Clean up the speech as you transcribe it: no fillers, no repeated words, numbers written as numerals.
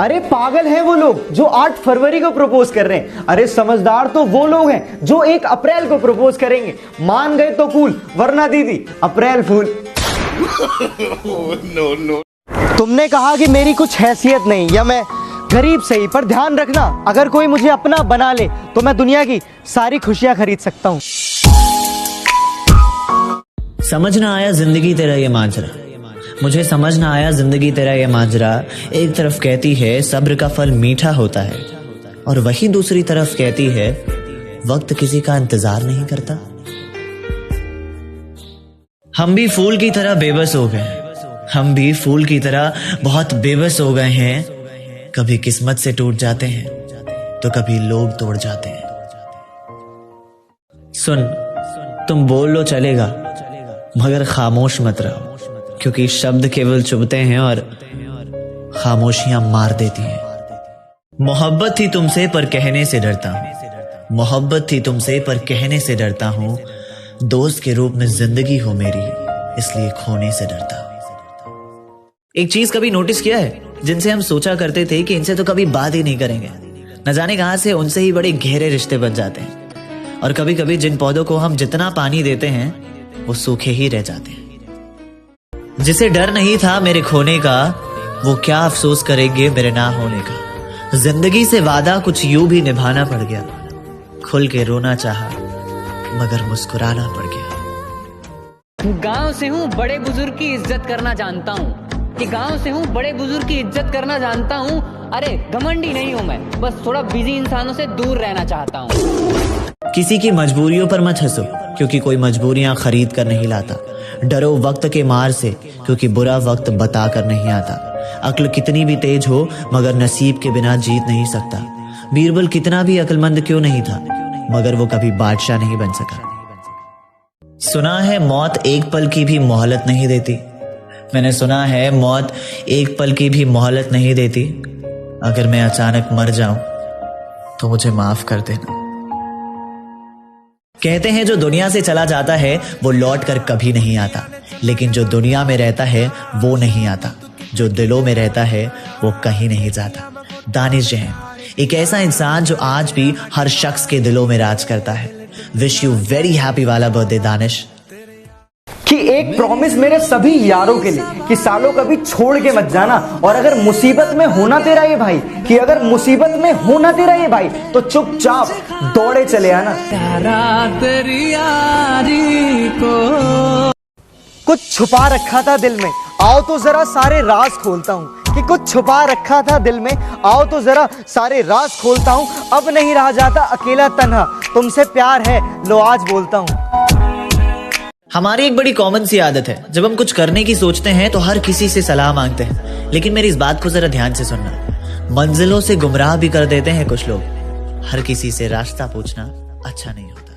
अरे पागल हैं वो लोग जो 8 फरवरी को प्रपोज कर रहे हैं। अरे समझदार तो वो लोग हैं जो 1 अप्रैल को प्रपोज करेंगे। मान गए तो कूल, वरना दीदी अप्रैल फूल। No no. तुमने कहा कि मेरी कुछ हैसियत नहीं या मैं गरीब सही, पर ध्यान रखना अगर कोई मुझे अपना बना ले तो मैं दुनिया की सारी खुशियां खरीद सकता हूँ। समझ ना आया जिंदगी तेरा ये माजरा, मुझे समझ ना आया जिंदगी तेरा ये माजरा। एक तरफ कहती है सब्र का फल मीठा होता है, और वही दूसरी तरफ कहती है वक्त किसी का इंतजार नहीं करता। हम भी फूल की तरह बेबस हो गए, हम भी फूल की तरह बहुत बेबस हो गए हैं। कभी किस्मत से टूट जाते हैं तो कभी लोग तोड़ जाते हैं। सुन, तुम बोल लो चलेगा, मगर खामोश मत रहो, क्योंकि शब्द केवल चुभते हैं और खामोशियां मार देती हैं। मोहब्बत थी तुमसे पर कहने से डरता हूं, मोहब्बत थी तुमसे पर कहने से डरता हूं। दोस्त के रूप में जिंदगी हो मेरी, इसलिए खोने से डरता हूं। एक चीज कभी नोटिस किया है, जिनसे हम सोचा करते थे कि इनसे तो कभी बात ही नहीं करेंगे, न जाने कहां से उनसे ही बड़े गहरे रिश्ते बन जाते हैं। और कभी कभी जिन पौधों को हम जितना पानी देते हैं वो सूखे ही रह जाते हैं। जिसे डर नहीं था मेरे खोने का, वो क्या अफसोस करेंगे मेरे ना होने का। जिंदगी से वादा कुछ यूं भी निभाना पड़ गया, खुल के रोना चाहा मगर मुस्कुराना पड़ गया। गांव से हूँ, बड़े बुजुर्ग की इज्जत करना जानता हूँ, कि गांव से हूँ, बड़े बुजुर्ग की इज्जत करना जानता हूँ। अरे घमंडी नहीं हूँ मैं, बस थोड़ा बिजी इंसानों से दूर रहना चाहता हूँ। किसी की मजबूरियों पर मत हंसो, क्योंकि कोई मजबूरियां खरीद कर नहीं लाता। डरो वक्त के मार से, क्योंकि बुरा वक्त बता कर नहीं आता। अक्ल कितनी भी तेज हो, मगर नसीब के बिना जीत नहीं सकता। बीरबल कितना भी अक्लमंद क्यों नहीं था, मगर वो कभी बादशाह नहीं बन सका। सुना है मौत एक पल की भी मोहलत नहीं देती, मैंने सुना है मौत एक पल की भी मोहलत नहीं देती। अगर मैं अचानक मर जाऊं तो मुझे माफ कर देना। कहते हैं जो दुनिया से चला जाता है वो लौट कर कभी नहीं आता, लेकिन जो दुनिया में रहता है वो नहीं आता, जो दिलों में रहता है वो कहीं नहीं जाता। दानिश जैन, एक ऐसा इंसान जो आज भी हर शख्स के दिलों में राज करता है। विश यू वेरी हैप्पी वाला बर्थडे दानिश। कि एक प्रॉमिस मेरे सभी यारों के लिए कि सालों कभी छोड़ के मत जाना, और अगर मुसीबत में होना तेरा ये भाई, कि अगर मुसीबत में होना तेरा ये भाई, तो चुपचाप दौड़े चले आना। तेरी यारी को कुछ छुपा रखा था दिल में, आओ तो जरा सारे राज खोलता हूँ। कि कुछ छुपा रखा था दिल में, आओ तो जरा सारे राज खोलता हूँ। अब नहीं रहा जाता अकेला तन्हा, तुमसे प्यार है लो आज बोलता हूँ। हमारी एक बड़ी कॉमन सी आदत है, जब हम कुछ करने की सोचते हैं तो हर किसी से सलाह मांगते हैं। लेकिन मेरी इस बात को जरा ध्यान से सुनना, मंजिलों से गुमराह भी कर देते हैं कुछ लोग। हर किसी से रास्ता पूछना अच्छा नहीं होता।